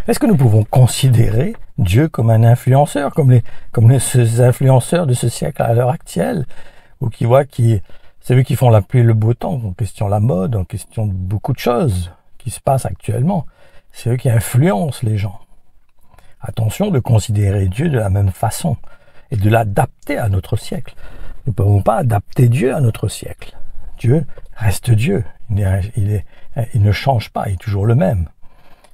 Est-ce que nous pouvons considérer Dieu comme un influenceur, ces influenceurs de ce siècle à l'heure actuelle, ou c'est eux qui font la pluie et le beau temps, en question de la mode, en question de beaucoup de choses qui se passent actuellement. C'est eux qui influencent les gens. Attention de considérer Dieu de la même façon et de l'adapter à notre siècle. Nous ne pouvons pas adapter Dieu à notre siècle. Dieu reste Dieu. Il ne change pas, il est toujours le même.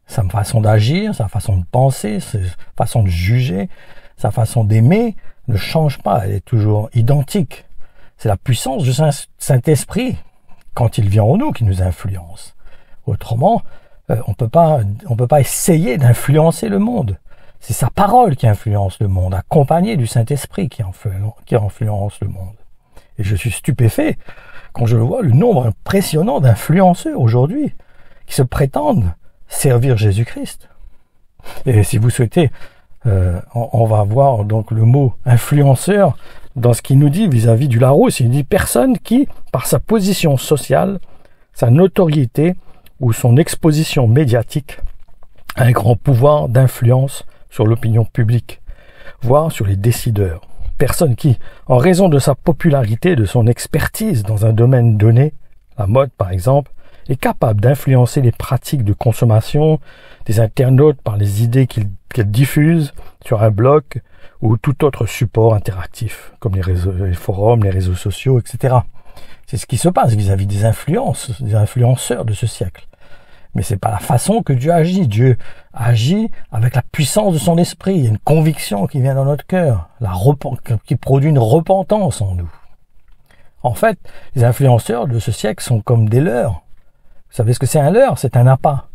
Sa façon d'agir, sa façon de penser, sa façon de juger, sa façon d'aimer ne change pas, elle est toujours identique. C'est la puissance du Saint-Esprit, quand il vient en nous, qui nous influence. Autrement, on peut pas essayer d'influencer le monde. C'est sa parole qui influence le monde, accompagnée du Saint-Esprit qui influence le monde. Et je suis stupéfait quand je vois le nombre impressionnant d'influenceurs aujourd'hui qui se prétendent servir Jésus-Christ. Et si vous souhaitez, on va voir donc le mot influenceur dans ce qu'il nous dit vis-à-vis du Larousse. Il dit personne qui, par sa position sociale, sa notoriété ou son exposition médiatique, a un grand pouvoir d'influence sur l'opinion publique, voire sur les décideurs. Personne qui, en raison de sa popularité, de son expertise dans un domaine donné, la mode par exemple, est capable d'influencer les pratiques de consommation des internautes par les idées qu'ils diffusent sur un blog ou tout autre support interactif, comme les forums, les réseaux sociaux, etc. C'est ce qui se passe vis-à-vis des influenceurs de ce siècle. Mais c'est pas la façon que Dieu agit. Dieu agit avec la puissance de son esprit. Il y a une conviction qui vient dans notre cœur, qui produit une repentance en nous. En fait, les influenceurs de ce siècle sont comme des leurres. Vous savez ce que c'est un leurre? C'est un appât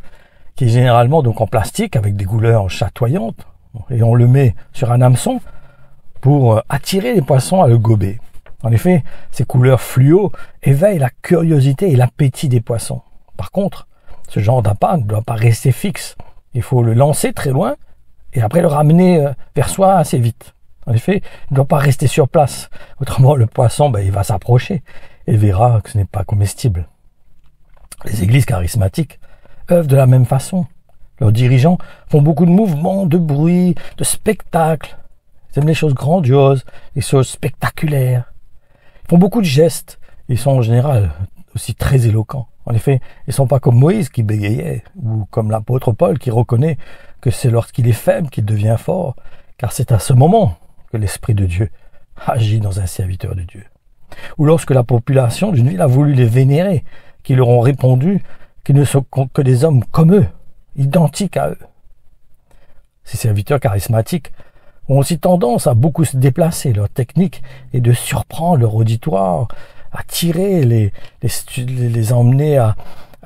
qui est généralement donc en plastique avec des couleurs chatoyantes et on le met sur un hameçon pour attirer les poissons à le gober. En effet, ces couleurs fluo éveillent la curiosité et l'appétit des poissons. Par contre, ce genre d'appât ne doit pas rester fixe. Il faut le lancer très loin et après le ramener vers soi assez vite. En effet, il ne doit pas rester sur place. Autrement, le poisson, il va s'approcher et verra que ce n'est pas comestible. Les églises charismatiques œuvrent de la même façon. Leurs dirigeants font beaucoup de mouvements, de bruit, de spectacles. Ils aiment les choses grandioses, les choses spectaculaires. Ils font beaucoup de gestes. Ils sont en général aussi très éloquents. En effet, ils ne sont pas comme Moïse qui bégayait, ou comme l'apôtre Paul qui reconnaît que c'est lorsqu'il est faible qu'il devient fort, car c'est à ce moment que l'Esprit de Dieu agit dans un serviteur de Dieu. Ou lorsque la population d'une ville a voulu les vénérer, qui leur ont répondu qu'ils ne sont que des hommes comme eux, identiques à eux. Ces serviteurs charismatiques ont aussi tendance à beaucoup se déplacer. Leur technique est de surprendre leur auditoire, attirer, les emmener à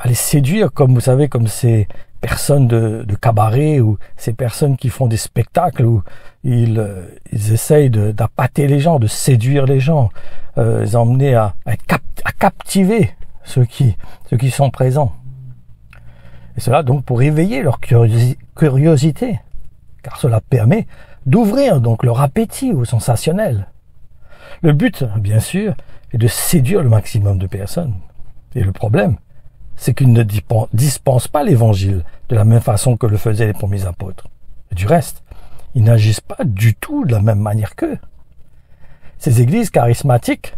les séduire, comme vous savez, comme ces personnes de cabaret ou ces personnes qui font des spectacles où ils essayent d'appâter les gens, de séduire les gens, les emmener à captiver ceux qui sont présents. Et cela donc pour éveiller leur curiosité, car cela permet d'ouvrir donc leur appétit au sensationnel. Le but, bien sûr, est de séduire le maximum de personnes. Et le problème, c'est qu'ils ne dispensent pas l'évangile de la même façon que le faisaient les premiers apôtres. Et du reste, ils n'agissent pas du tout de la même manière qu'eux. Ces églises charismatiques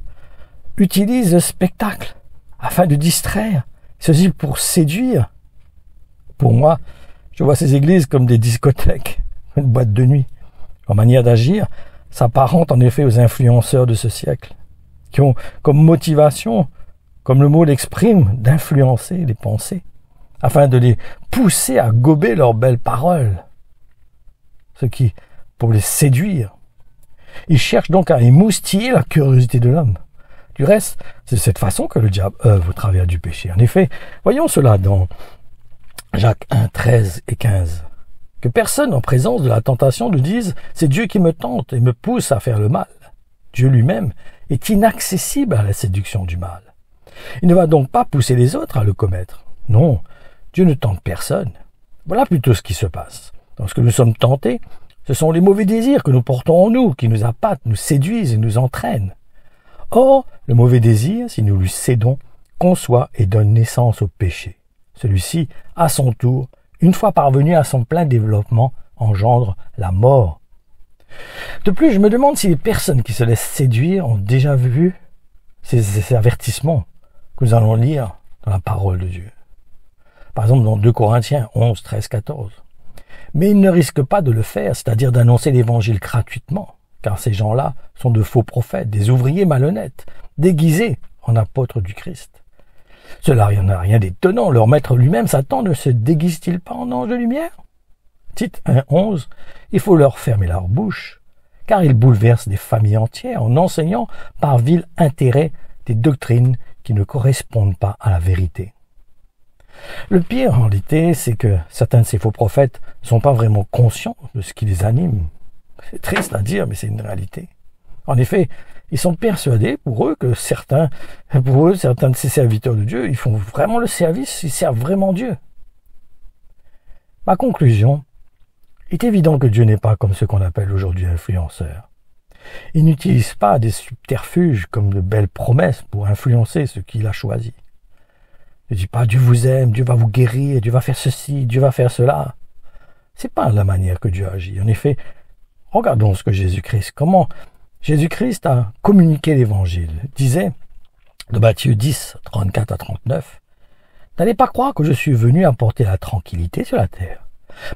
utilisent le spectacle afin de distraire, ceci pour séduire. Pour moi, je vois ces églises comme des discothèques, une boîte de nuit. Leur manière d'agir s'apparente en effet aux influenceurs de ce siècle, qui ont comme motivation, comme le mot l'exprime, d'influencer les pensées, afin de les pousser à gober leurs belles paroles, pour les séduire. Ils cherchent donc à émoustiller la curiosité de l'homme. Du reste, c'est de cette façon que le diable œuvre au travers du péché. En effet, voyons cela dans Jacques 1, 13 et 15. Que personne en présence de la tentation ne dise « c'est Dieu qui me tente et me pousse à faire le mal ». Dieu lui-même est inaccessible à la séduction du mal. Il ne va donc pas pousser les autres à le commettre. Non, Dieu ne tente personne. Voilà plutôt ce qui se passe. Lorsque nous sommes tentés, ce sont les mauvais désirs que nous portons en nous, qui nous appâtent, nous séduisent et nous entraînent. Or, le mauvais désir, si nous lui cédons, conçoit et donne naissance au péché. Celui-ci, à son tour, une fois parvenu à son plein développement, engendre la mort. De plus, je me demande si les personnes qui se laissent séduire ont déjà vu ces avertissements que nous allons lire dans la parole de Dieu. Par exemple, dans 2 Corinthiens 11, 13, 14. Mais ils ne risquent pas de le faire, c'est-à-dire d'annoncer l'évangile gratuitement, car ces gens-là sont de faux prophètes, des ouvriers malhonnêtes, déguisés en apôtres du Christ. Cela n'a rien d'étonnant, leur maître lui-même, Satan, ne se déguise-t-il pas en ange de lumière? Tite 1, 11, il faut leur fermer leur bouche, car ils bouleversent des familles entières en enseignant par vil intérêt des doctrines qui ne correspondent pas à la vérité. Le pire, en réalité, c'est que certains de ces faux prophètes ne sont pas vraiment conscients de ce qui les anime. C'est triste à dire, mais c'est une réalité. En effet, ils sont persuadés, pour eux, certains de ces serviteurs de Dieu, ils font vraiment le service, ils servent vraiment Dieu. Ma conclusion est évident que Dieu n'est pas comme ce qu'on appelle aujourd'hui influenceurs. Il n'utilise pas des subterfuges comme de belles promesses pour influencer ceux qu'il a choisis. Il ne dit pas Dieu vous aime, Dieu va vous guérir, Dieu va faire ceci, Dieu va faire cela. C'est pas la manière que Dieu agit. En effet, regardons ce que comment Jésus-Christ a communiqué l'évangile. Il disait, de Matthieu 10, 34 à 39, « N'allez pas croire que je suis venu apporter la tranquillité sur la terre.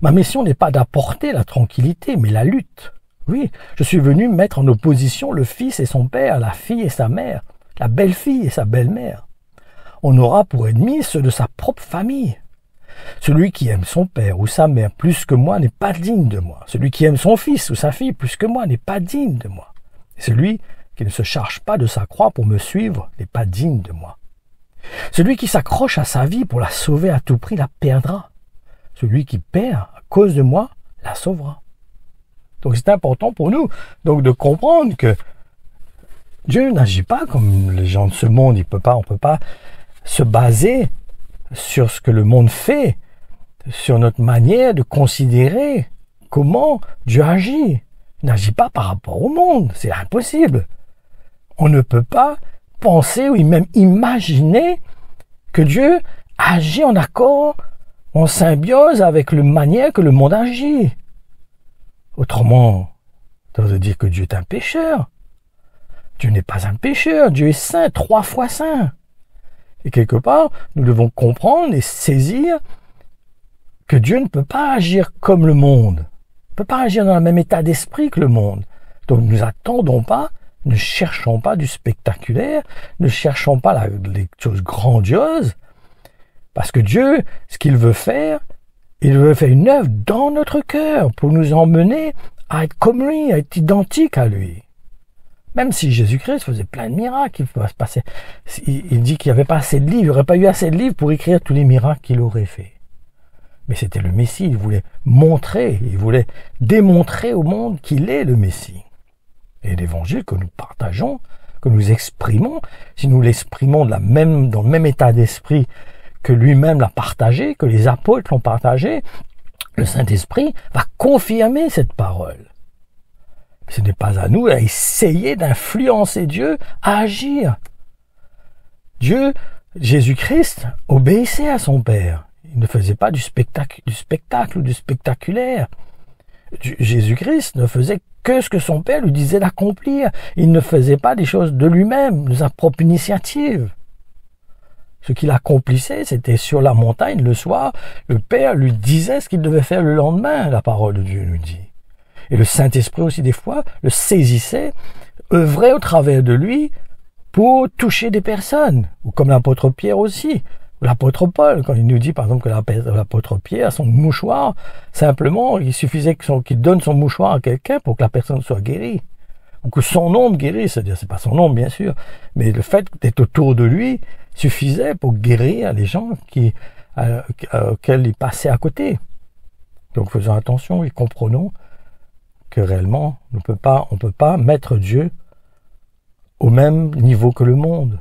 Ma mission n'est pas d'apporter la tranquillité, mais la lutte. Oui, je suis venu mettre en opposition le fils et son père, la fille et sa mère, la belle-fille et sa belle-mère. On aura pour ennemis ceux de sa propre famille. Celui qui aime son père ou sa mère plus que moi n'est pas digne de moi. Celui qui aime son fils ou sa fille plus que moi n'est pas digne de moi. Et celui qui ne se charge pas de sa croix pour me suivre n'est pas digne de moi. Celui qui s'accroche à sa vie pour la sauver à tout prix la perdra. Celui qui perd à cause de moi la sauvera. » Donc c'est important pour nous donc de comprendre que Dieu n'agit pas comme les gens de ce monde. On peut pas se baser sur ce que le monde fait, sur notre manière de considérer comment Dieu agit. Il n'agit pas par rapport au monde, c'est impossible. On ne peut pas penser ou même imaginer que Dieu agit en accord, en symbiose avec la manière que le monde agit. Autrement, ça veut dire que Dieu est un pécheur. Dieu n'est pas un pécheur, Dieu est saint, 3 fois saint. Et quelque part, nous devons comprendre et saisir que Dieu ne peut pas agir comme le monde. Il ne peut pas agir dans le même état d'esprit que le monde. Donc nous n'attendons pas, ne cherchons pas du spectaculaire, ne cherchons pas les choses grandioses. Parce que Dieu, ce qu'il veut faire, il veut faire une œuvre dans notre cœur pour nous emmener à être comme lui, à être identique à lui. Même si Jésus-Christ faisait plein de miracles, il dit qu'il n'y avait pas assez de livres, il n'y aurait pas eu assez de livres pour écrire tous les miracles qu'il aurait fait. Mais c'était le Messie, il voulait démontrer au monde qu'il est le Messie. Et l'évangile que nous partageons, que nous exprimons, si nous l'exprimons dans le même état d'esprit que lui-même l'a partagé, que les apôtres l'ont partagé, le Saint-Esprit va confirmer cette parole. Ce n'est pas à nous à essayer d'influencer Dieu à agir. Dieu, Jésus-Christ, obéissait à son Père. Il ne faisait pas du spectacle ou du spectaculaire. Jésus-Christ ne faisait que ce que son Père lui disait d'accomplir. Il ne faisait pas des choses de lui-même, de sa propre initiative. Ce qu'il accomplissait, c'était sur la montagne le soir. Le Père lui disait ce qu'il devait faire le lendemain, la parole de Dieu nous dit. Et le Saint-Esprit aussi, des fois, le saisissait, œuvrait au travers de lui pour toucher des personnes. Ou comme l'apôtre Pierre aussi, ou l'apôtre Paul, quand il nous dit, par exemple, que l'apôtre Pierre, son mouchoir, simplement, il suffisait qu'il donne son mouchoir à quelqu'un pour que la personne soit guérie. Ou que son ombre guérisse, c'est-à-dire, c'est pas son ombre, bien sûr, mais le fait d'être autour de lui suffisait pour guérir les gens auxquels il passait à côté. Donc, faisons attention et comprenons que réellement, on ne peut pas mettre Dieu au même niveau que le monde.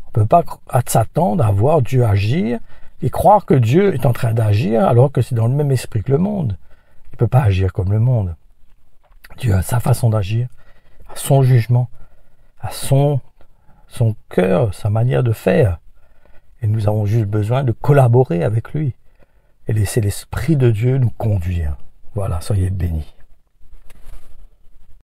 On ne peut pas s'attendre à voir Dieu agir et croire que Dieu est en train d'agir alors que c'est dans le même esprit que le monde. Il ne peut pas agir comme le monde. Dieu a sa façon d'agir, a son jugement, a son cœur, sa manière de faire. Et nous avons juste besoin de collaborer avec lui et laisser l'Esprit de Dieu nous conduire. Voilà, soyez bénis.